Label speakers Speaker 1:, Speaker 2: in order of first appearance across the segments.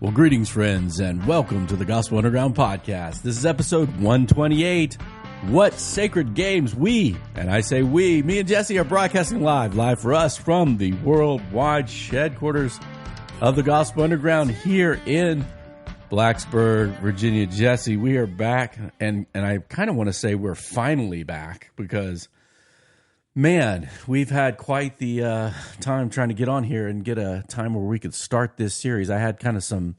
Speaker 1: Well, greetings, friends, and welcome to the Gospel Underground Podcast. This is episode 128. What sacred games we, and I say we, me and Jesse are broadcasting live for us from the worldwide headquarters of the Gospel Underground here in Blacksburg, Virginia. Jesse, we are back, and I kind of want to say we're finally back because, man, we've had quite the time trying to get on here and get a time where we could start this series. I had kind of some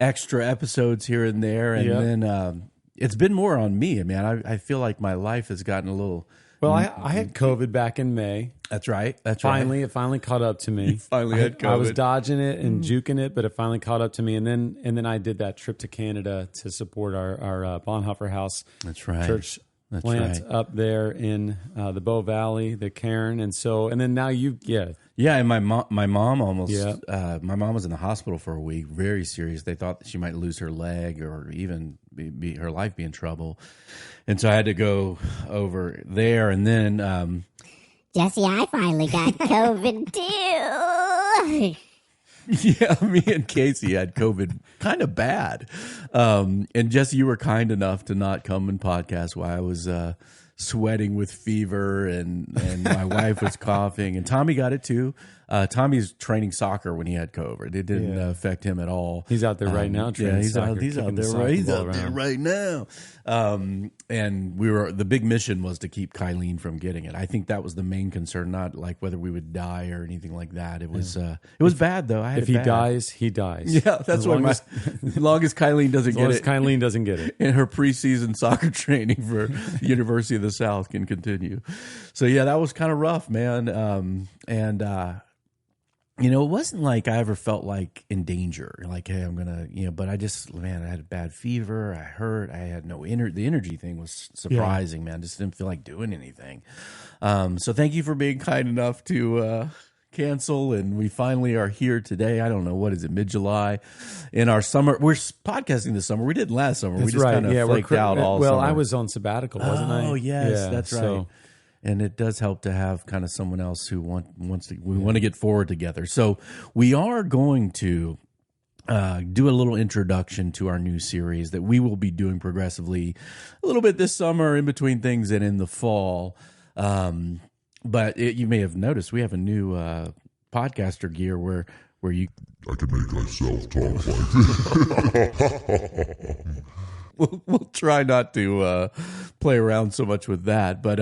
Speaker 1: extra episodes here and there, and then it's been more on me. I mean, I feel like my life has gotten a little...
Speaker 2: Well, I had COVID back in May.
Speaker 1: That's right. It
Speaker 2: finally caught up to me.
Speaker 1: You finally had COVID.
Speaker 2: I was dodging it and juking it, but it finally caught up to me. And then I did that trip to Canada to support our Bonhoeffer House church plant up there in the Bow Valley, the Cairn. And then now and my mom almost my mom was in the hospital for a week, very serious. They thought that she might lose her leg or even be her life be in trouble, and so I had to go over there. And then
Speaker 3: Jesse, I finally got COVID too.
Speaker 1: Yeah, me and Casey had COVID kind of bad. And Jesse, you were kind enough to not come and podcast while I was sweating with fever and my wife was coughing. And Tommy got it too. Tommy's training soccer when he had COVID. It didn't affect him at all.
Speaker 2: He's out there right now training soccer.
Speaker 1: He's out there right now. And the big mission was to keep Kylene from getting it. I think that was the main concern, not like whether we would die or anything like that. It was bad though.
Speaker 2: If he dies, he dies.
Speaker 1: Yeah, that's what as long as Kylene doesn't get it.
Speaker 2: As Kylene doesn't get it.
Speaker 1: And her preseason soccer training for the University of the South can continue. So yeah, that was kind of rough, man. It wasn't like I ever felt like in danger, like, hey, I'm going to, but I had a bad fever. I hurt. I had no the energy thing was surprising, man. Just didn't feel like doing anything. So thank you for being kind enough to cancel. And we finally are here today. I don't know, what is it, mid-July in our summer. We're podcasting this summer. We did last summer.
Speaker 2: That's
Speaker 1: we just kind of flaked out all summer.
Speaker 2: Well, I was on sabbatical, wasn't I?
Speaker 1: Oh, yes, that's right. And it does help to have kind of someone else who want to get forward together. So we are going to do a little introduction to our new series that we will be doing progressively a little bit this summer, in between things, and in the fall. But you may have noticed we have a new podcaster gear where you...
Speaker 4: I can make myself talk like this.
Speaker 1: We'll try not to play around so much with that, but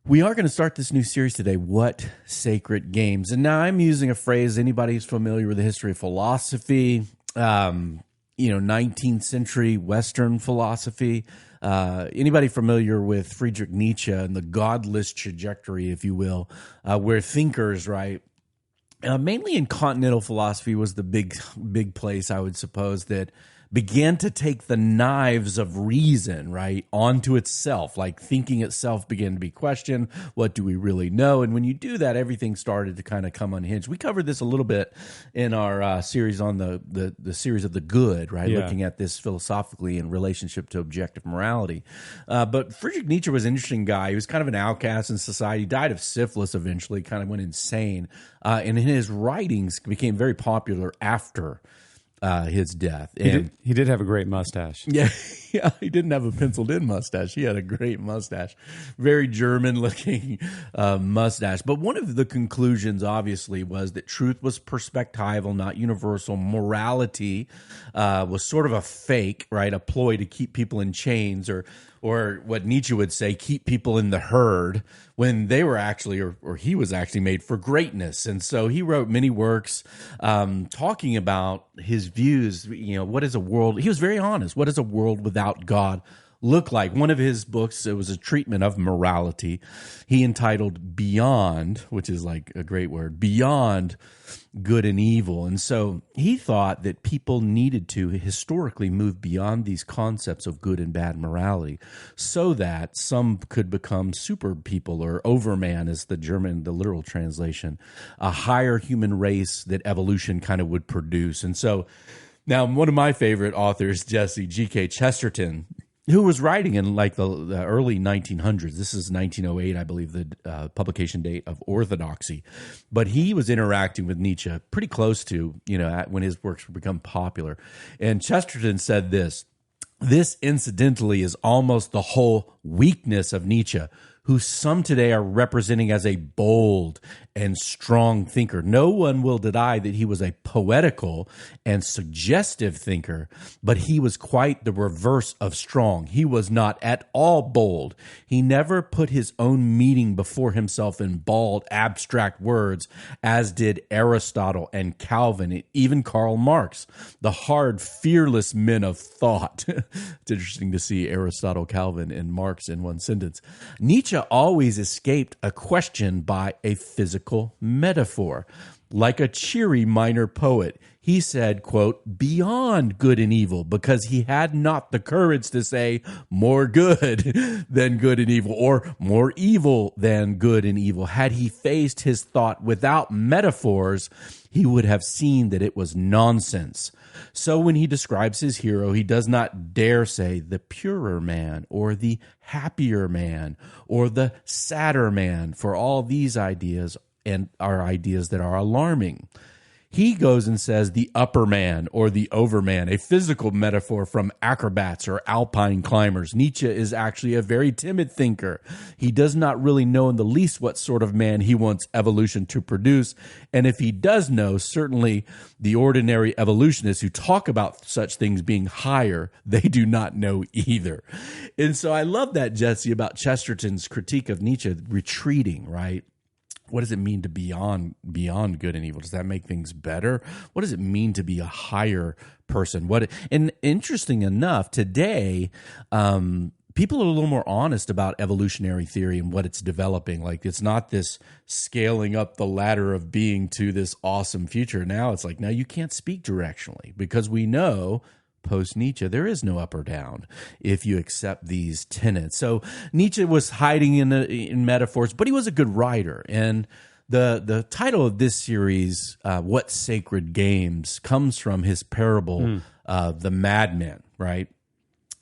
Speaker 1: we are going to start this new series today, What Sacred Games? And now I'm using a phrase, anybody who's familiar with the history of philosophy, 19th century Western philosophy, anybody familiar with Friedrich Nietzsche and the Godless trajectory, if you will, where thinkers, right, mainly in continental philosophy was the big place, I would suppose, that began to take the knives of reason, right, onto itself. Like thinking itself began to be questioned. What do we really know? And when you do that, everything started to kind of come unhinged. We covered this a little bit in our series on the series of the good, right, looking at this philosophically in relationship to objective morality. But Friedrich Nietzsche was an interesting guy. He was kind of an outcast in society. He died of syphilis eventually, kind of went insane. And in his writings became very popular after his death. And
Speaker 2: he did have a great mustache.
Speaker 1: Yeah, he didn't have a penciled-in mustache. He had a great mustache, very German-looking mustache. But one of the conclusions, obviously, was that truth was perspectival, not universal. Morality was sort of a fake, right, a ploy to keep people in chains, or what Nietzsche would say, keep people in the herd, when they were actually, or he was actually made for greatness. And so he wrote many works talking about his views, what is a world, he was very honest, what is a world without God look like? One of his books, it was a treatment of morality, he entitled Beyond, which is like a great word, Beyond Good and Evil. And so he thought that people needed to historically move beyond these concepts of good and bad morality so that some could become super people, or overman is the literal translation, a higher human race that evolution kind of would produce. And so now one of my favorite authors, Jesse, GK Chesterton, who was writing in like the early 1900s. This is 1908, I believe, the publication date of Orthodoxy. But he was interacting with Nietzsche pretty close to, when his works become popular. And Chesterton said this: "This, incidentally, is almost the whole weakness of Nietzsche, who some today are representing as a bold and strong thinker. No one will deny that he was a poetical and suggestive thinker, but he was quite the reverse of strong. He was not at all bold. He never put his own meaning before himself in bald, abstract words, as did Aristotle and Calvin, and even Karl Marx, the hard, fearless men of thought." It's interesting to see Aristotle, Calvin, and Marx in one sentence. Nietzsche always escaped a question by a physical metaphor. Like a cheery minor poet, he said, quote, "beyond good and evil," because he had not the courage to say more good than good and evil, or more evil than good and evil. Had he faced his thought without metaphors, he would have seen that it was nonsense. So when he describes his hero, he does not dare say the purer man or the happier man or the sadder man, for all these ideas and are ideas that are alarming. He goes and says the upper man or the overman, a physical metaphor from acrobats or alpine climbers. Nietzsche is actually a very timid thinker. He does not really know in the least what sort of man he wants evolution to produce. And if he does know, certainly the ordinary evolutionists who talk about such things being higher, they do not know either. And so I love that, Jesse, about Chesterton's critique of Nietzsche retreating, right? What does it mean to beyond good and evil? Does that make things better? What does it mean to be a higher person? And interesting enough, today, people are a little more honest about evolutionary theory and what it's developing. Like, it's not this scaling up the ladder of being to this awesome future. Now it's like, now you can't speak directionally, because we know post-Nietzsche, there is no up or down if you accept these tenets. So Nietzsche was hiding in metaphors, but he was a good writer. And the title of this series, What Sacred Games, comes from his parable, The Madman, right?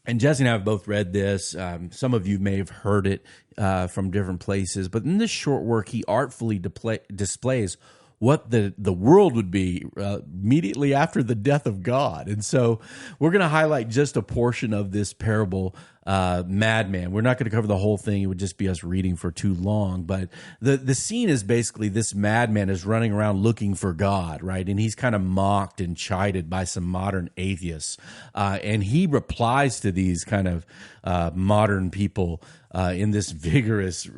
Speaker 1: And Jesse and I have both read this. Some of you may have heard it from different places. But in this short work, he artfully displays what the world would be immediately after the death of God. And so we're going to highlight just a portion of this parable, Madman. We're not going to cover the whole thing. It would just be us reading for too long. But the scene is basically this madman is running around looking for God, right? And he's kind of mocked and chided by some modern atheists. And he replies to these kind of modern people in this vigorous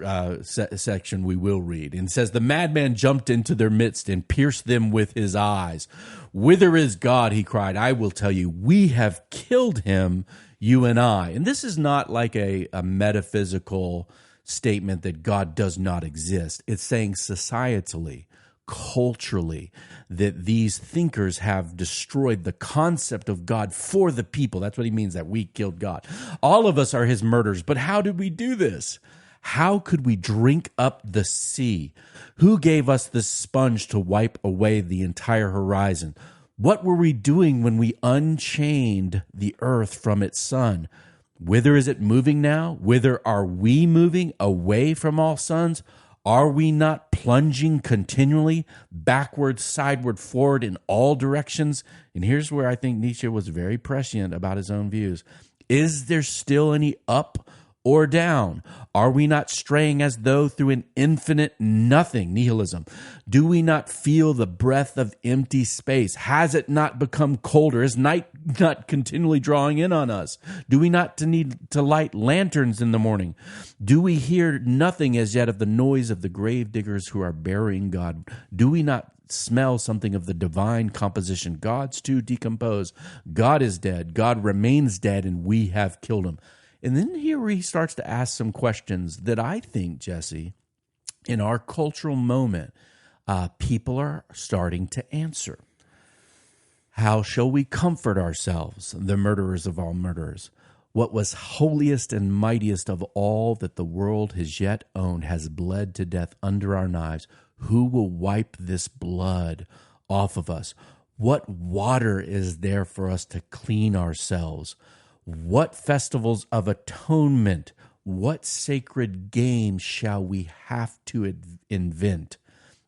Speaker 1: section we will read. And it says, "The madman jumped into their midst and pierced them with his eyes. 'Whither is God?' he cried. 'I will tell you, we have killed him, you and I.'" And this is not like a metaphysical statement that God does not exist. It's saying societally, culturally, that these thinkers have destroyed the concept of God for the people. That's what he means, that we killed God. All of us are his murderers. But how did we do this? How could we drink up the sea? Who gave us the sponge to wipe away the entire horizon? What were we doing when we unchained the earth from its sun? Whither is it moving now? Whither are we moving? Away from all suns? Are we not plunging continually, backward, sideward, forward, in all directions? And here's where I think Nietzsche was very prescient about his own views. Is there still any up or down? Are we not straying as though through an infinite nothing, nihilism? Do we not feel the breath of empty space? Has it not become colder? Is night not continually drawing in on us? Do we not need to light lanterns in the morning? Do we hear nothing as yet of the noise of the grave diggers who are burying God? Do we not smell something of the divine composition? God's too decomposed. God is dead. God remains dead, and we have killed him. And then here he starts to ask some questions that I think, Jesse, in our cultural moment, people are starting to answer. How shall we comfort ourselves, the murderers of all murderers? What was holiest and mightiest of all that the world has yet owned has bled to death under our knives. Who will wipe this blood off of us? What water is there for us to clean ourselves? What festivals of atonement, what sacred games shall we have to invent?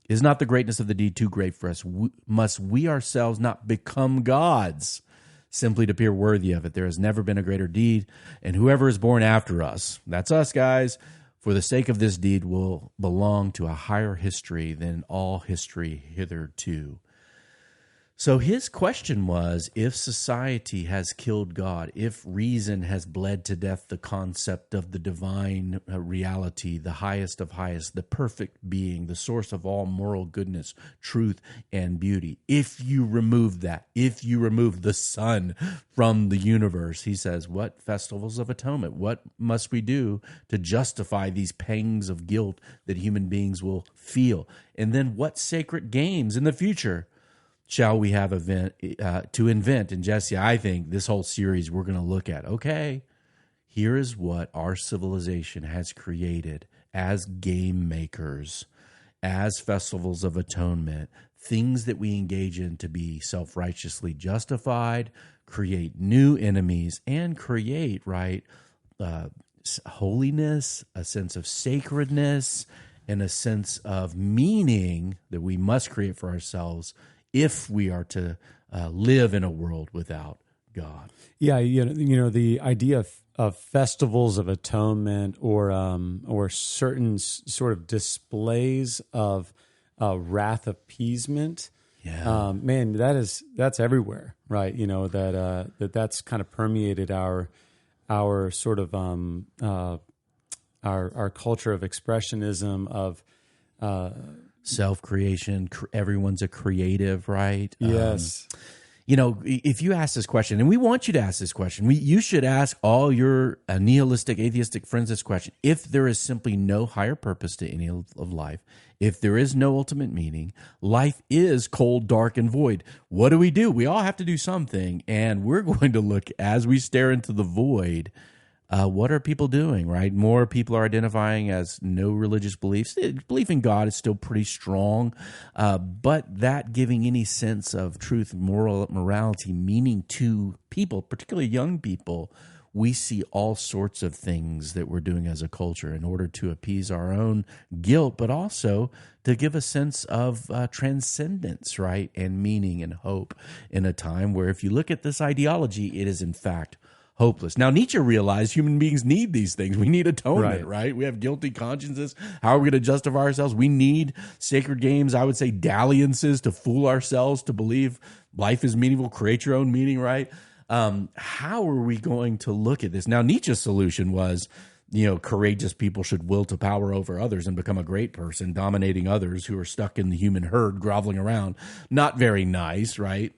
Speaker 1: Is not the greatness of the deed too great for us? Must we ourselves not become gods simply to appear worthy of it? There has never been a greater deed, and whoever is born after us, that's us guys, for the sake of this deed will belong to a higher history than all history hitherto. So his question was, if society has killed God, if reason has bled to death the concept of the divine reality, the highest of highest, the perfect being, the source of all moral goodness, truth, and beauty, if you remove that, if you remove the sun from the universe, he says, what festivals of atonement? What must we do to justify these pangs of guilt that human beings will feel? And then what sacred games in the future shall we have to invent? And Jesse, I think this whole series we're going to look at, okay, here is what our civilization has created as game makers, as festivals of atonement, things that we engage in to be self-righteously justified, create new enemies, and create, holiness, a sense of sacredness, and a sense of meaning that we must create for ourselves if we are to live in a world without God.
Speaker 2: Yeah, the idea of festivals of atonement or certain sort of displays of wrath appeasement.
Speaker 1: Yeah,
Speaker 2: man, that's everywhere, right? That's kind of permeated our sort of our culture of expressionism of.
Speaker 1: Self-creation, everyone's a creative, right?
Speaker 2: Yes.
Speaker 1: If you ask this question, and we want you to ask this question, you should ask all your nihilistic, atheistic friends this question. If there is simply no higher purpose to any of life, if there is no ultimate meaning, life is cold, dark, and void. What do? We all have to do something, and we're going to look as we stare into the void. What are people doing, right? More people are identifying as no religious beliefs. Belief in God is still pretty strong, but that giving any sense of truth, morality, meaning to people, particularly young people, we see all sorts of things that we're doing as a culture in order to appease our own guilt, but also to give a sense of transcendence, right, and meaning and hope in a time where if you look at this ideology, it is in fact hopeless. Now, Nietzsche realized human beings need these things. We need atonement, right? We have guilty consciences. How are we going to justify ourselves? We need sacred games, I would say dalliances to fool ourselves to believe life is meaningful, create your own meaning, right? How are we going to look at this? Now, Nietzsche's solution was, courageous people should will to power over others and become a great person, dominating others who are stuck in the human herd, groveling around. Not very nice, right?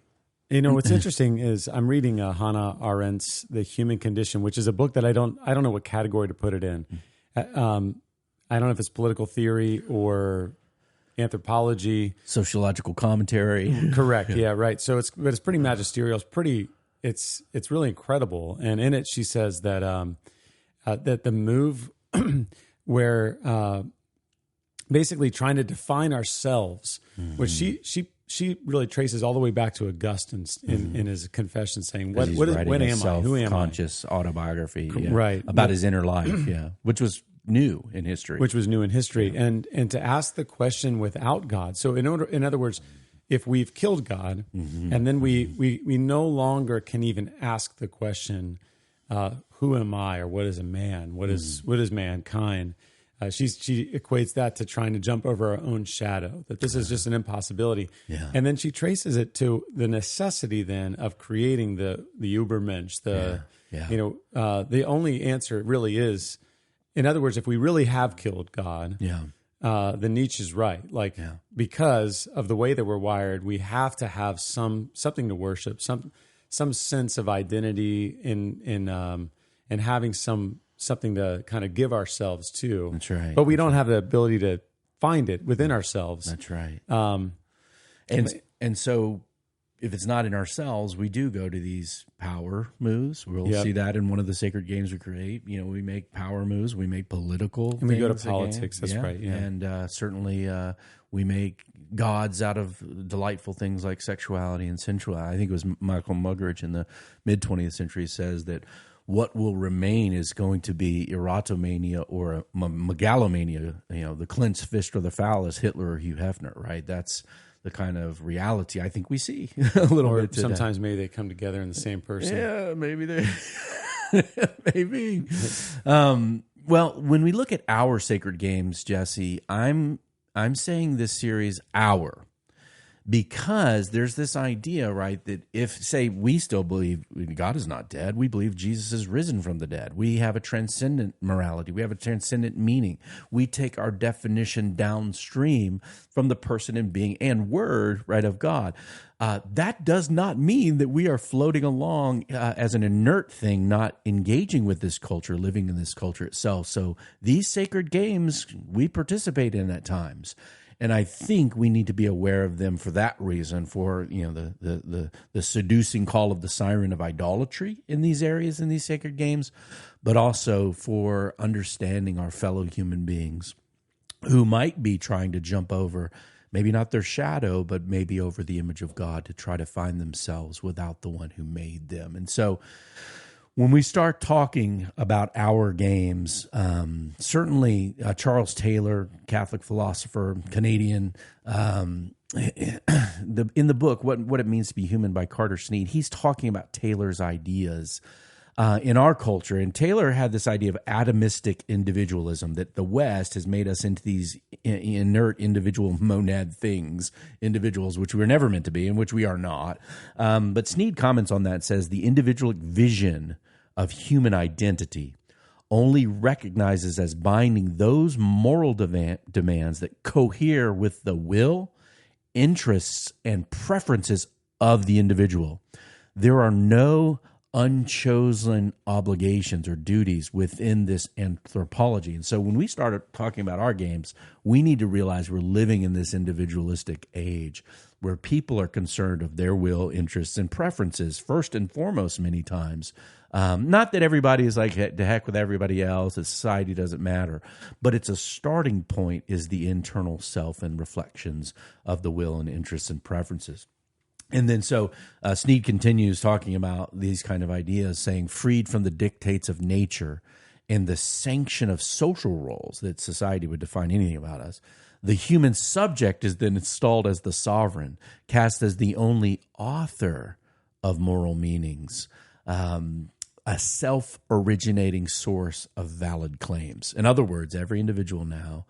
Speaker 2: What's interesting is I'm reading Hannah Arendt's The Human Condition, which is a book that I don't know what category to put it in. I don't know if it's political theory or anthropology,
Speaker 1: sociological commentary.
Speaker 2: Correct. Yeah, right. So it's pretty magisterial. It's really incredible. And in it, she says that that the move where basically trying to define ourselves, which she really traces all the way back to Augustine in his confession, saying, "What am I? Who am I?"
Speaker 1: Conscious autobiography,
Speaker 2: right,
Speaker 1: about his inner life, which was new in history.
Speaker 2: And to ask the question without God. So in other words, if we've killed God, and then we no longer can even ask the question, "Who am I?" or "What is a man? What is mankind?" She equates that to trying to jump over our own shadow, that this is just an impossibility. Yeah. And then she traces it to the necessity then of creating the Übermensch, the only answer really is, in other words, if we really have killed God, then Nietzsche's right. Because of the way that we're wired, we have to have something to worship, some sense of identity in having something to kind of give ourselves to.
Speaker 1: That's right.
Speaker 2: But we don't have the ability to find it within ourselves.
Speaker 1: That's right. And so if it's not in ourselves, we do go to these power moves. We'll see that in one of the sacred games we create. We make power moves. We make political
Speaker 2: and we go to politics. That's right. Yeah.
Speaker 1: And certainly we make gods out of delightful things like sexuality and sensuality. I think it was Michael Muggeridge in the mid-20th century says that what will remain is going to be erotomania or a megalomania, the clenched fist or the phallus, Hitler or Hugh Hefner, right? That's the kind of reality I think we see a little bit today.
Speaker 2: Sometimes maybe they come together in the same person.
Speaker 1: Yeah, maybe they... maybe. Well, when we look at our sacred games, Jesse, I'm saying this series our, because there's this idea, right, that if, say, we still believe God is not dead, we believe Jesus is risen from the dead. We have a transcendent morality. We have a transcendent meaning. We take our definition downstream from the person and being and word, right, of God. That does not mean that we are floating along as an inert thing, not engaging with this culture, living in this culture itself. So these sacred games, we participate in at times. And I think we need to be aware of them for that reason, for the seducing call of the siren of idolatry in these areas, in these sacred games, but also for understanding our fellow human beings who might be trying to jump over, maybe not their shadow, but maybe over the image of God to try to find themselves without the one who made them. And so when we start talking about our games, certainly Charles Taylor, Catholic philosopher, Canadian, in the book, What It Means to Be Human by Carter Snead, he's talking about Taylor's ideas in our culture. And Taylor had this idea of atomistic individualism, that the West has made us into these inert individual monad things, individuals, which we were never meant to be and which we are not. But Snead comments on that and says the individual vision of human identity only recognizes as binding those moral demands that cohere with the will, interests, and preferences of the individual. There are no unchosen obligations or duties within this anthropology. And so when we started talking about our games, we need to realize we're living in this individualistic age where people are concerned of their will, interests, and preferences, first and foremost, many times. Not that everybody is like, to heck with everybody else, that society doesn't matter, but it's a starting point is the internal self and reflections of the will and interests and preferences. And then so Snead continues talking about these kind of ideas, saying freed from the dictates of nature and the sanction of social roles that society would define anything about us, the human subject is then installed as the sovereign, cast as the only author of moral meanings, a self-originating source of valid claims. In other words, every individual now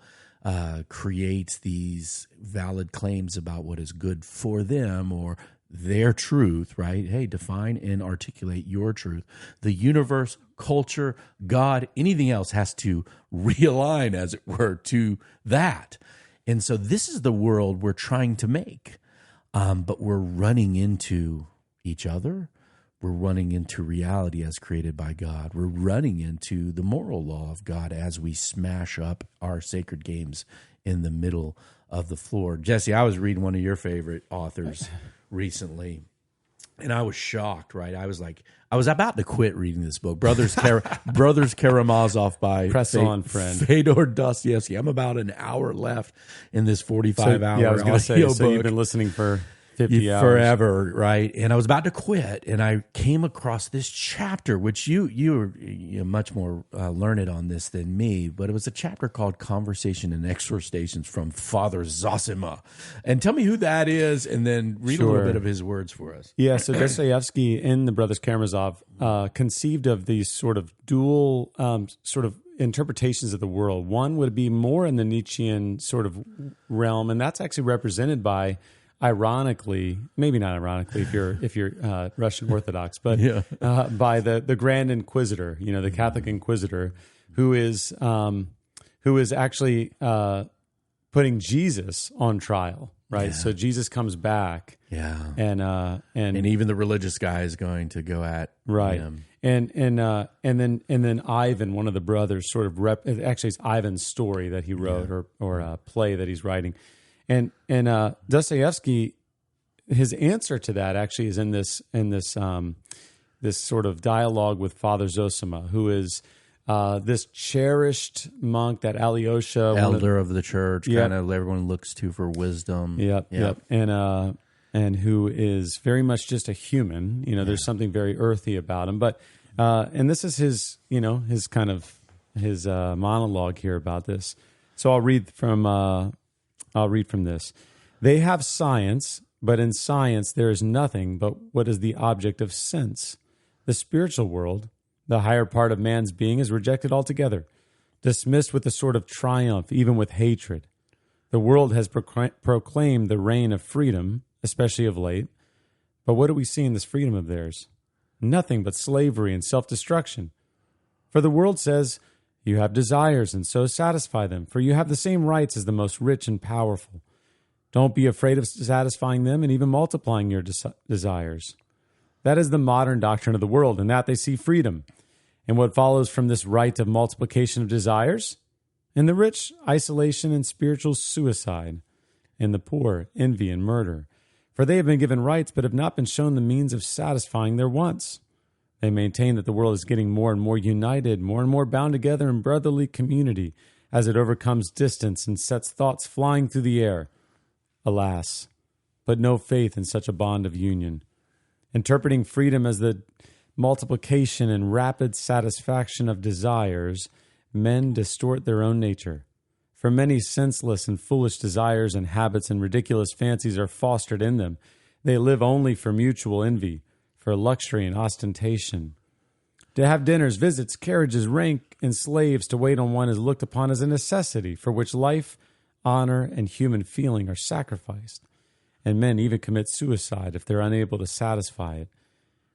Speaker 1: creates these valid claims about what is good for them or their truth, right? Hey, define and articulate your truth. The universe, culture, God, anything else has to realign, as it were, to that. And so this is the world we're trying to make, but we're running into each other. We're running into reality as created by God. We're running into the moral law of God as we smash up our sacred games in the middle of the floor. Jesse, I was reading one of your favorite authors recently, and I was shocked, right? I was about to quit reading this book, Brothers Karamazov by
Speaker 2: Press on, friend.
Speaker 1: Fedor Dostoevsky. I'm about an hour left in this 45-hour
Speaker 2: I was going to say,
Speaker 1: book.
Speaker 2: so you've been listening for 50 hours.
Speaker 1: Forever, right? And I was about to quit, and I came across this chapter, which you're much more learned on this than me, but it was a chapter called Conversation and Exhortations from Father Zosima. And tell me who that is, and then read a little bit of his words for us.
Speaker 2: Yeah, so Dostoevsky in the Brothers Karamazov conceived of these sort of dual sort of interpretations of the world. One would be more in the Nietzschean sort of realm, and that's actually represented by, ironically, maybe not ironically if you're Russian Orthodox, but by the Grand Inquisitor, the Catholic Inquisitor, who is actually putting Jesus on trial, right? Yeah. So Jesus comes back, and
Speaker 1: even the religious guy is going to go at him.
Speaker 2: And then Ivan, one of the brothers, sort of actually it's Ivan's story that he wrote or a play that he's writing. And Dostoevsky, his answer to that actually is in this sort of dialogue with Father Zosima, who is this cherished monk, that Alyosha,
Speaker 1: elder of the church, kind of everyone looks to for wisdom.
Speaker 2: Yep. And who is very much just a human. There's something very earthy about him. But and this is his, his kind of his monologue here about this. So I'll read from this. They have science, but in science there is nothing but what is the object of sense. The spiritual world, the higher part of man's being, is rejected altogether, dismissed with a sort of triumph, even with hatred. The world has proclaimed the reign of freedom, especially of late. But what do we see in this freedom of theirs? Nothing but slavery and self-destruction. For the world says, you have desires, and so satisfy them, for you have the same rights as the most rich and powerful. Don't be afraid of satisfying them and even multiplying your desires. That is the modern doctrine of the world, and that they see freedom. And what follows from this right of multiplication of desires? In the rich, isolation and spiritual suicide. In the poor, envy and murder. For they have been given rights, but have not been shown the means of satisfying their wants. They maintain that the world is getting more and more united, more and more bound together in brotherly community, as it overcomes distance and sets thoughts flying through the air. Alas, but no faith in such a bond of union. Interpreting freedom as the multiplication and rapid satisfaction of desires, men distort their own nature. For many senseless and foolish desires and habits and ridiculous fancies are fostered in them. They live only for mutual envy, for luxury and ostentation. To have dinners, visits, carriages, rank, and slaves to wait on one is looked upon as a necessity for which life, honor, and human feeling are sacrificed. And men even commit suicide if they're unable to satisfy it.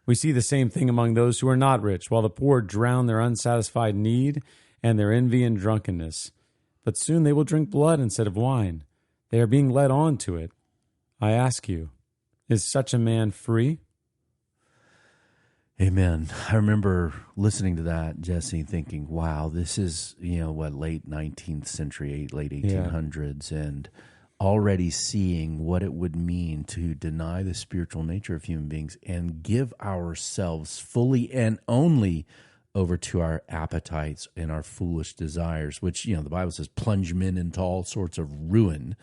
Speaker 2: We see the same thing among those who are not rich, while the poor drown their unsatisfied need and their envy in drunkenness. But soon they will drink blood instead of wine. They are being led on to it. I ask you, is such a man free?
Speaker 1: Amen. I remember listening to that, Jesse, thinking, wow, this is, late 19th century, late 1800s, and already seeing what it would mean to deny the spiritual nature of human beings and give ourselves fully and only over to our appetites and our foolish desires, which, the Bible says plunge men into all sorts of ruin.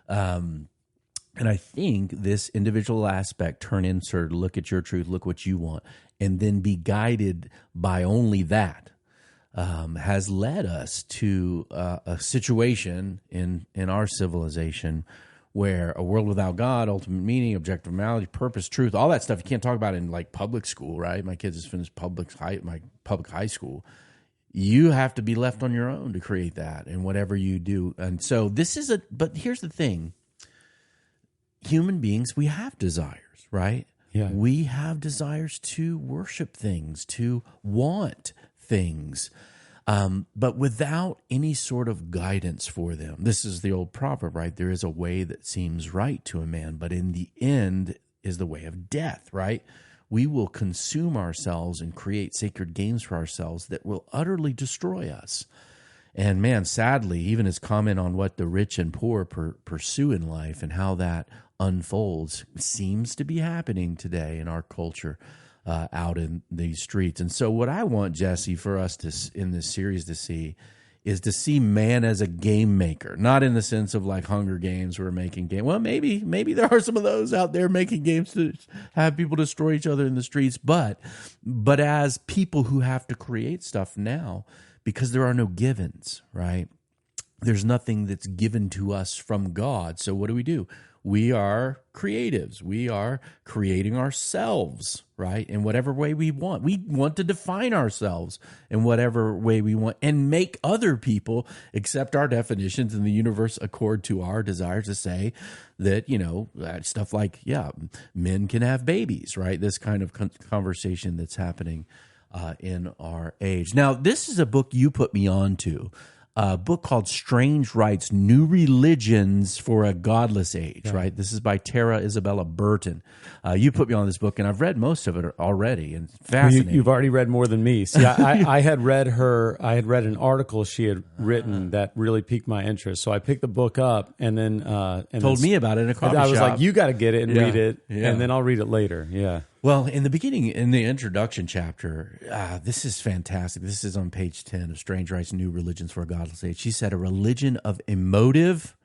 Speaker 1: And I think this individual aspect, turn insert, look at your truth, look what you want, and then be guided by only that, has led us to a situation in our civilization where a world without God, ultimate meaning, objective reality, purpose, truth, all that stuff you can't talk about in like public school, right? My kids just finished my public high school. You have to be left on your own to create that and whatever you do. And so but here's the thing. Human beings, we have desires, right?
Speaker 2: Yeah.
Speaker 1: We have desires to worship things, to want things, but without any sort of guidance for them. This is the old proverb, right? There is a way that seems right to a man, but in the end is the way of death, right? We will consume ourselves and create sacred games for ourselves that will utterly destroy us. And man, sadly, even his comment on what the rich and poor pursue in life and how that unfolds seems to be happening today in our culture. Out in these streets. And so what I want, Jesse, for us in this series to see is to see man as a game maker, not in the sense of like Hunger Games where we're making games. Well, maybe there are some of those out there making games to have people destroy each other in the streets, but as people who have to create stuff now because there are no givens, right? There's nothing that's given to us from God. So what do? We are creatives. We are creating ourselves, right? In whatever way we want. We want to define ourselves in whatever way we want and make other people accept our definitions in the universe accord to our desires to say that, stuff like, men can have babies, right? This kind of conversation that's happening in our age. Now, this is a book you put me on to. A book called Strange Rites, New Religions for a Godless Age, right? This is by Isabella Burton. You put me on this book, and I've read most of it already, and it's fascinating.
Speaker 2: You've already read more than me. See, I had read an article she had written that really piqued my interest. So I picked the book up and then...
Speaker 1: told me about it in a coffee shop.
Speaker 2: I was like, you got to get it and read it, and then I'll read it later. Yeah.
Speaker 1: Well, in the beginning, in the introduction chapter, this is fantastic. This is on page 10 of Strange Writes New Religions for a Godless Age. She said a religion of emotive,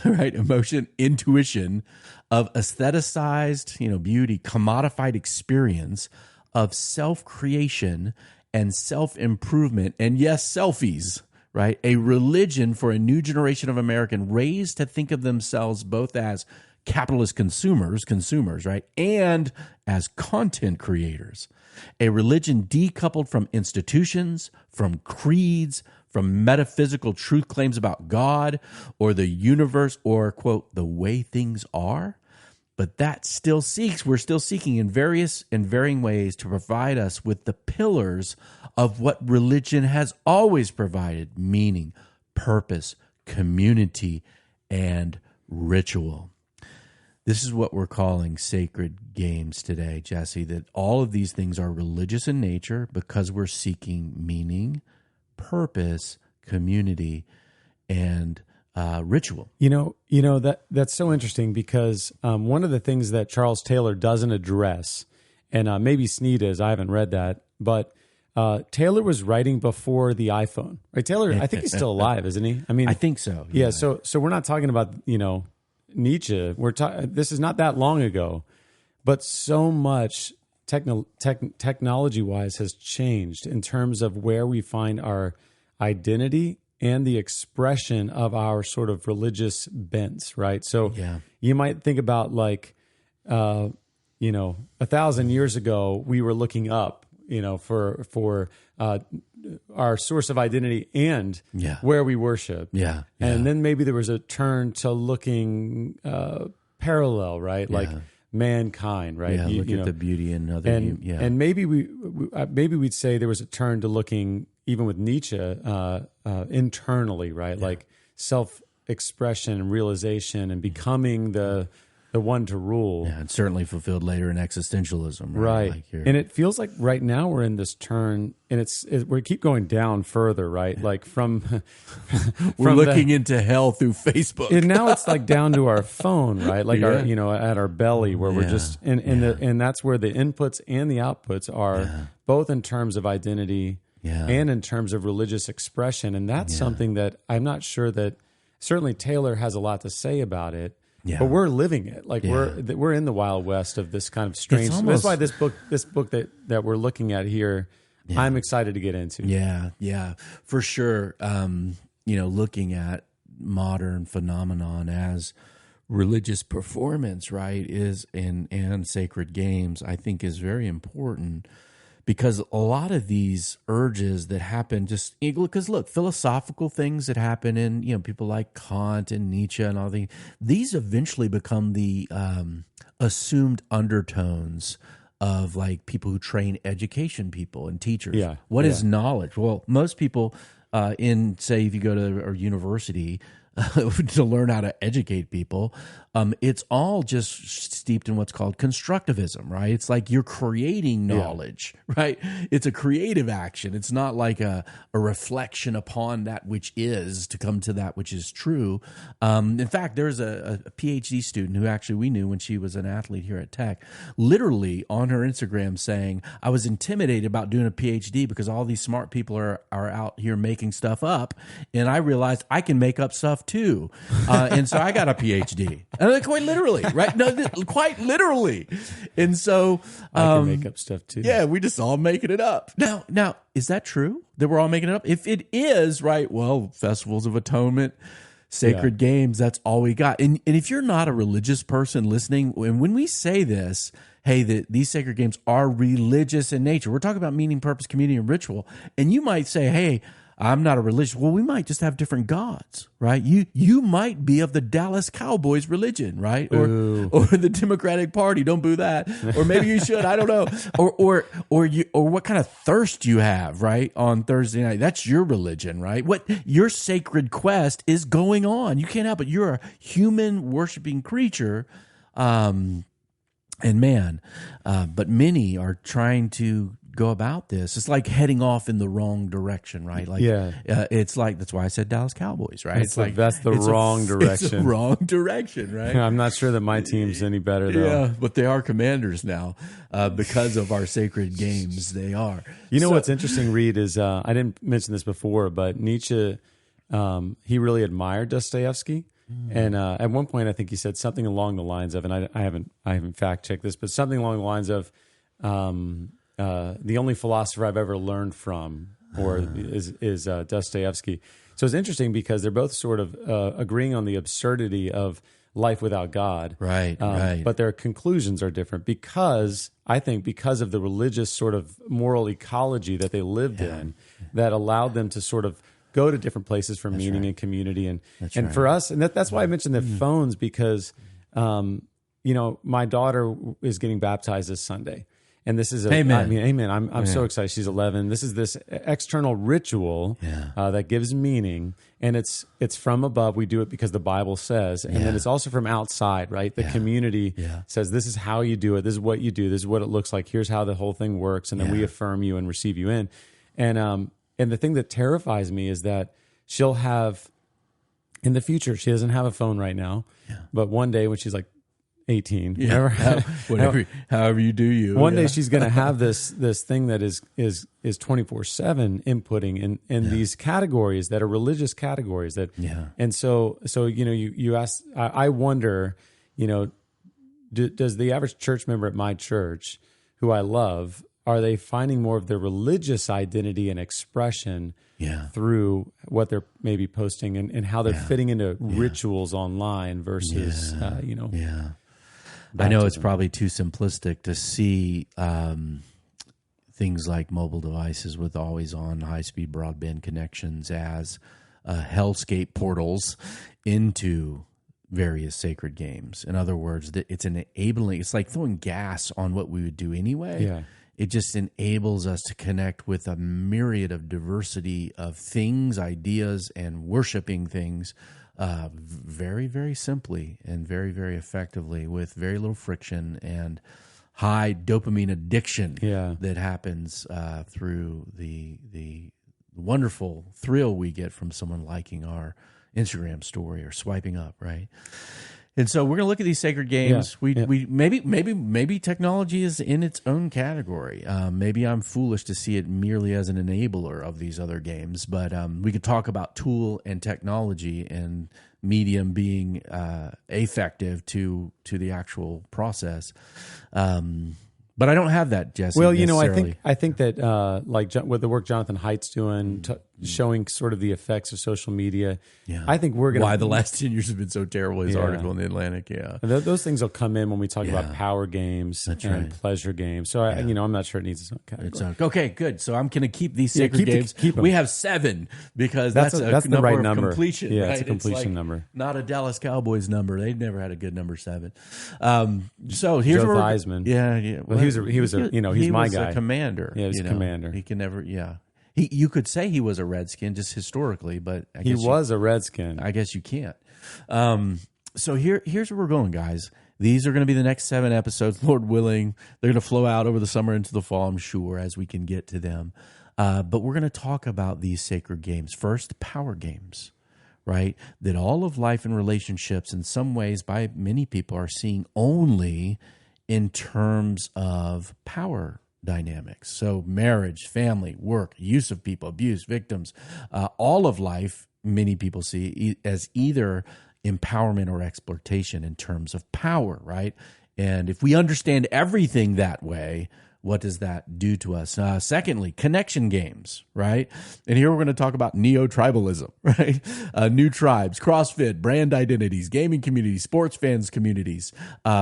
Speaker 1: right, emotion, intuition, of aestheticized, beauty, commodified experience, of self-creation and self-improvement, and yes, selfies, right? A religion for a new generation of American raised to think of themselves both as capitalist consumers, right? And as content creators. A religion decoupled from institutions, from creeds, from metaphysical truth claims about God or the universe or, quote, the way things are. But we're still seeking in various and varying ways to provide us with the pillars of what religion has always provided: meaning, purpose, community, and ritual. This is what we're calling sacred games today, Jesse, that all of these things are religious in nature because we're seeking meaning, purpose, community, and ritual.
Speaker 2: That's so interesting because one of the things that Charles Taylor doesn't address, and maybe Snead is, I haven't read that, but Taylor was writing before the iPhone, right? Taylor, I think he's still alive, isn't he? I
Speaker 1: think so.
Speaker 2: Yeah. So we're not talking about, Nietzsche. This is not that long ago, but so much technology-wise has changed in terms of where we find our identity and the expression of our sort of religious bents, right? So you might think about 1,000 years ago, we were looking up, for our source of identity and where we worship. And then maybe there was a turn to looking parallel, right? Like mankind, right?
Speaker 1: Yeah, look at the beauty in other.
Speaker 2: And maybe maybe we'd say there was a turn to looking, even with Nietzsche, internally, right? Like self-expression and realization and becoming the one to rule.
Speaker 1: Yeah, and certainly fulfilled later in existentialism.
Speaker 2: Right. And it feels like right now we're in this turn, and we keep going down further, right? Like
Speaker 1: we're looking into hell through Facebook.
Speaker 2: And now it's like down to our phone, right? Like our, at our belly, where we're just, and that's where the inputs and the outputs are, both in terms of identity and in terms of religious expression. And that's something that I'm not sure that, certainly Taylor has a lot to say about it. Yeah. But we're living it. Like we're in the Wild West of this kind of strange. That's why this book that we're looking at here, I'm excited to get into.
Speaker 1: Yeah, for sure. Looking at modern phenomenon as religious performance, right, and sacred games, I think is very important. Because a lot of these urges that happen because look, philosophical things that happen in, people like Kant and Nietzsche and all these eventually become the assumed undertones of like people who train education people and teachers. Yeah. What is knowledge? Well, most people say if you go to a university to learn how to educate people, it's all just steeped in what's called constructivism, right? It's like you're creating knowledge, right? It's a creative action. It's not like a reflection upon that which is to come to that which is true. In fact, there's a PhD student who actually we knew when she was an athlete here at Tech, literally on her Instagram saying, I was intimidated about doing a PhD because all these smart people are out here making stuff up. And I realized I can make up stuff too. And so I got a PhD. And quite literally, right? No, quite literally. And so
Speaker 2: I can make up stuff too.
Speaker 1: Yeah, we just all making it up. Now, is that true that we're all making it up? If it is, right, well, festivals of atonement, sacred games, that's all we got. And if you're not a religious person listening, and when we say this, hey, these sacred games are religious in nature, we're talking about meaning, purpose, community, and ritual. And you might say, hey, I'm not a religious. Well, we might just have different gods, right? You might be of the Dallas Cowboys religion, right? Or the Democratic Party. Don't boo that. Or maybe you should. I don't know. Or what kind of thirst you have, right? On Thursday night. That's your religion, right? What your sacred quest is going on. You can't help it. You're a human worshiping creature. And man, but many are trying to go about this. It's like heading off in the wrong direction, right? Like, it's like, that's why I said Dallas Cowboys, right?
Speaker 2: That's the wrong direction.
Speaker 1: It's the wrong direction, right?
Speaker 2: I'm not sure that my team's any better, though.
Speaker 1: Yeah, but they are Commanders now because of our sacred games. They are.
Speaker 2: What's interesting, Reed, is I didn't mention this before, but Nietzsche, he really admired Dostoevsky. And at one point, I think he said something along the lines of, and I haven't fact checked this, but something along the lines of, the only philosopher I've ever learned from, is Dostoevsky. So it's interesting because they're both sort of agreeing on the absurdity of life without God,
Speaker 1: right?
Speaker 2: But their conclusions are different because of the religious sort of moral ecology that they lived in, that allowed them to sort of go to different places for meaning and community, and for us, and that's why I mentioned the phones, because my daughter is getting baptized this Sunday, and this is amen. I'm so excited. She's 11. This is this external ritual that gives meaning, and it's from above. We do it because the Bible says, and then it's also from outside, right? The community says, this is how you do it. This is what you do. This is what it looks like. Here's how the whole thing works, and then we affirm you and receive you in, and the thing that terrifies me is that she'll have, in the future, she doesn't have a phone right now, but one day when she's like 18,
Speaker 1: however you do you.
Speaker 2: One day she's going to have this thing that is 24/7 inputting in these categories that are religious categories and so you ask, I wonder, does the average church member at my church, who I love, are they finding more of their religious identity and expression through what they're maybe posting and how they're fitting into rituals online versus,
Speaker 1: I know it's probably too simplistic to see things like mobile devices with always-on high-speed broadband connections as hellscape portals into various sacred games. In other words, it's enabling. It's like throwing gas on what we would do anyway.
Speaker 2: Yeah.
Speaker 1: It just enables us to connect with a myriad of diversity of things, ideas, and worshiping things very, very simply and very, very effectively with very little friction and high dopamine addiction that happens through the wonderful thrill we get from someone liking our Instagram story or swiping up, right? And so we're going to look at these sacred games. We maybe technology is in its own category. Maybe I'm foolish to see it merely as an enabler of these other games. But we could talk about tool and technology and medium being affective to the actual process. But I don't have that, Jesse.
Speaker 2: Well, I think that like with the work Jonathan Haidt's doing, showing sort of the effects of social media. Yeah. I think we're going to...
Speaker 1: Why the last 10 years have been so terrible, his article in The Atlantic,
Speaker 2: Those things will come in when we talk about power games and pleasure games. So, I'm not sure it needs its own category.
Speaker 1: Okay, good. So I'm going to keep these sacred games.
Speaker 2: Keep them.
Speaker 1: We have 7 because that's
Speaker 2: the right number.
Speaker 1: Completion,
Speaker 2: yeah,
Speaker 1: right?
Speaker 2: It's a completion number.
Speaker 1: Not a Dallas Cowboys number. They've never had a good number 7. So here's
Speaker 2: Joe Theismann.
Speaker 1: Yeah.
Speaker 2: Well, he's my guy.
Speaker 1: He's a commander.
Speaker 2: Yeah, he's a commander.
Speaker 1: He can never, you could say he was a Redskin just historically, but I guess
Speaker 2: he was a Redskin.
Speaker 1: I guess you can't. So here's where we're going, guys. These are going to be the next 7 episodes, Lord willing. They're going to flow out over the summer into the fall, I'm sure, as we can get to them. But we're going to talk about these sacred games. First, power games, right? That all of life and relationships, in some ways, by many people, are seeing only in terms of power dynamics. So marriage, family, work, use of people, abuse, victims, all of life, many people see as either empowerment or exploitation in terms of power, right? And if we understand everything that way, what does that do to us? Secondly, connection games, right? And here we're going to talk about neo-tribalism, right? New tribes, CrossFit, brand identities, gaming communities, sports fans communities.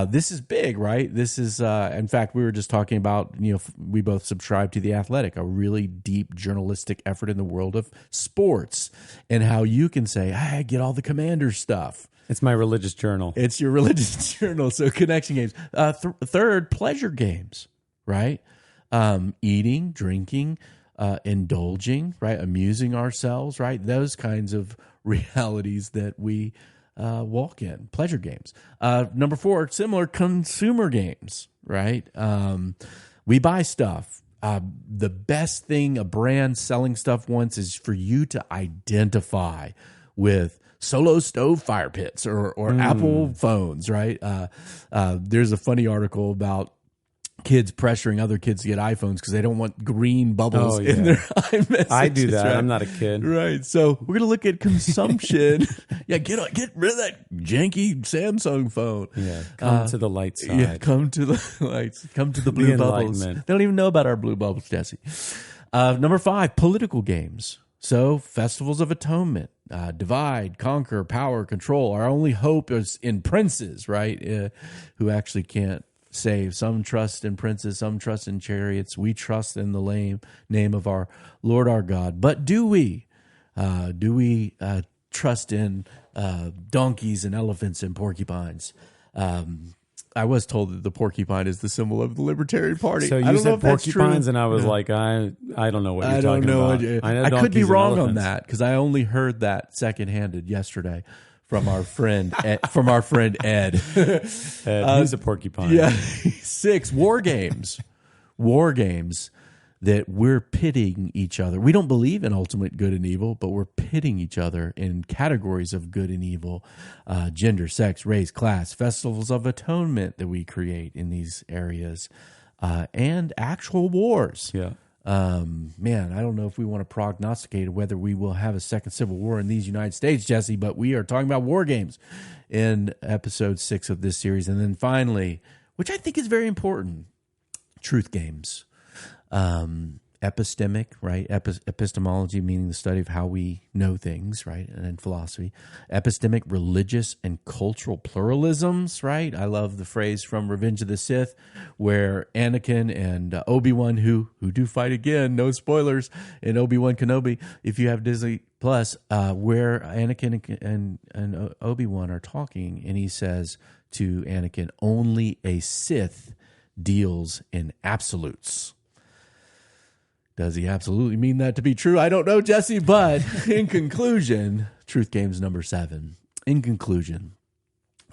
Speaker 1: This is big, right? This is, in fact, we were just talking about, we both subscribe to The Athletic, a really deep journalistic effort in the world of sports, and how you can say, I get all the Commanders stuff.
Speaker 2: It's my religious journal.
Speaker 1: It's your religious journal. So connection games. Third, pleasure games. Right? Eating, drinking, indulging, right? Amusing ourselves, right? Those kinds of realities that we walk in. Pleasure games. Number 4, similar, consumer games, right? We buy stuff. the best thing a brand selling stuff wants is for you to identify with Solo Stove fire pits or Apple phones, right? There's a funny article about kids pressuring other kids to get iPhones because they don't want green bubbles in their iMessages.
Speaker 2: I do that.
Speaker 1: Right?
Speaker 2: I'm not a kid.
Speaker 1: Right. So we're going to look at consumption. Get rid of that janky Samsung phone.
Speaker 2: Yeah. Come to the light side.
Speaker 1: Yeah, come to the lights. Come to the blue bubbles. They don't even know about our blue bubbles, Jesse. Number 5, political games. So festivals of atonement, divide, conquer, power, control. Our only hope is in princes, right? Who actually can't save. Some trust in princes, some trust in chariots. We trust in the name of our Lord our God. But do we trust in donkeys and elephants and porcupines? I was told that the porcupine is the symbol of the Libertarian Party.
Speaker 2: So you said porcupines, and I was like, I don't know what you're talking about.
Speaker 1: I could be wrong on that because I only heard that secondhanded yesterday from our friend Ed.
Speaker 2: He's a porcupine.
Speaker 1: Yeah. 6, war games. War games that we're pitting each other. We don't believe in ultimate good and evil, but we're pitting each other in categories of good and evil, gender, sex, race, class, festivals of atonement that we create in these areas, and actual wars.
Speaker 2: Yeah.
Speaker 1: Man, I don't know if we want to prognosticate whether we will have a second civil war in these United States, Jesse, but we are talking about war games in episode 6 of this series. And then finally, which I think is very important, truth games. Epistemic, right? Epistemology, meaning the study of how we know things, right? And then philosophy. Epistemic, religious and cultural pluralisms, right? I love the phrase from Revenge of the Sith where Anakin and Obi-Wan, who do fight again, no spoilers, in Obi-Wan Kenobi, if you have Disney Plus, where Anakin and Obi-Wan are talking, and he says to Anakin, only a Sith deals in absolutes. Does he absolutely mean that to be true? I don't know, Jesse, but in conclusion, truth games number 7. In conclusion,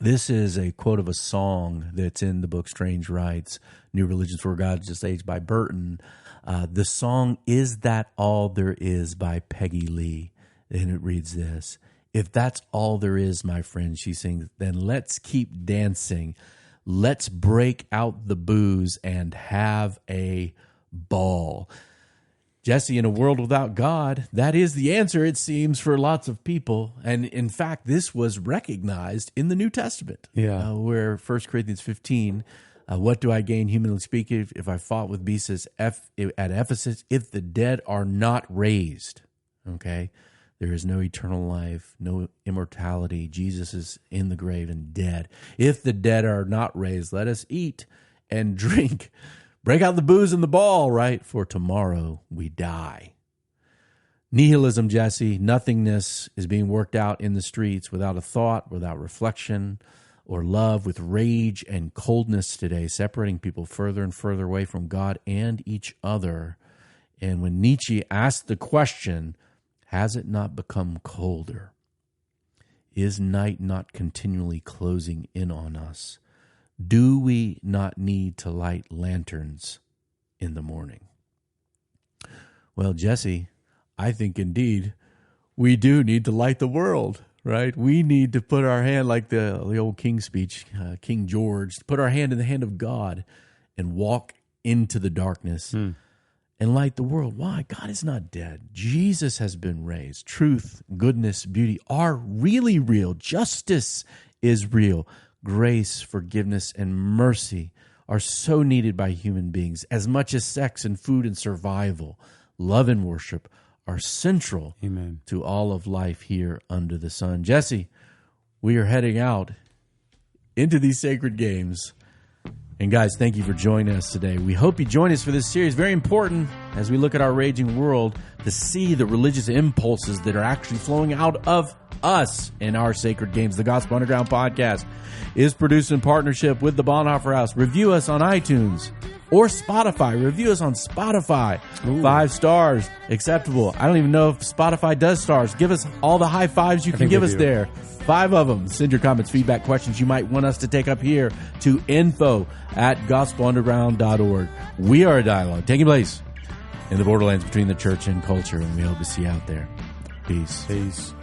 Speaker 1: this is a quote of a song that's in the book Strange Rites, New Religions for Godless Age by Burton. The song Is That All There Is by Peggy Lee. And it reads this: if that's all there is, my friend, she sings, then let's keep dancing. Let's break out the booze and have a ball. Jesse, in a world without God, that is the answer, it seems, for lots of people. And in fact, this was recognized in the New Testament, where 1 Corinthians 15, what do I gain, humanly speaking, if I fought with beasts at Ephesus, if the dead are not raised? Okay, there is no eternal life, no immortality. Jesus is in the grave and dead. If the dead are not raised, let us eat and drink. Break out the booze and the ball, right? For tomorrow we die. Nihilism, Jesse, nothingness is being worked out in the streets without a thought, without reflection or love, with rage and coldness today, separating people further and further away from God and each other. And when Nietzsche asked the question, has it not become colder? Is night not continually closing in on us? Do we not need to light lanterns in the morning? Well, Jesse, I think indeed we do need to light the world, right? We need to put our hand, like the old King speech, King George, put our hand in the hand of God and walk into the darkness and light the world. Why? God is not dead. Jesus has been raised. Truth, goodness, beauty are really real. Justice is real. Grace, forgiveness, and mercy are so needed by human beings, as much as sex and food and survival. Love and worship are central to all of life here under the sun. Jesse, we are heading out into these sacred games. And guys, thank you for joining us today. We hope you join us for this series. Very important as we look at our raging world to see the religious impulses that are actually flowing out of us in our sacred games. The Gospel Underground podcast is produced in partnership with the Bonhoeffer House. Review us on iTunes or Spotify. Review us on Spotify. Ooh. 5 stars acceptable. I don't even know if Spotify does stars. Give us all the high fives you can give us there. 5 of them. Send your comments, feedback, questions you might want us to take up here to info@gospelunderground.org. We are a dialogue taking place in the borderlands between the church and culture, and we hope to see you out there. Peace.
Speaker 2: Peace.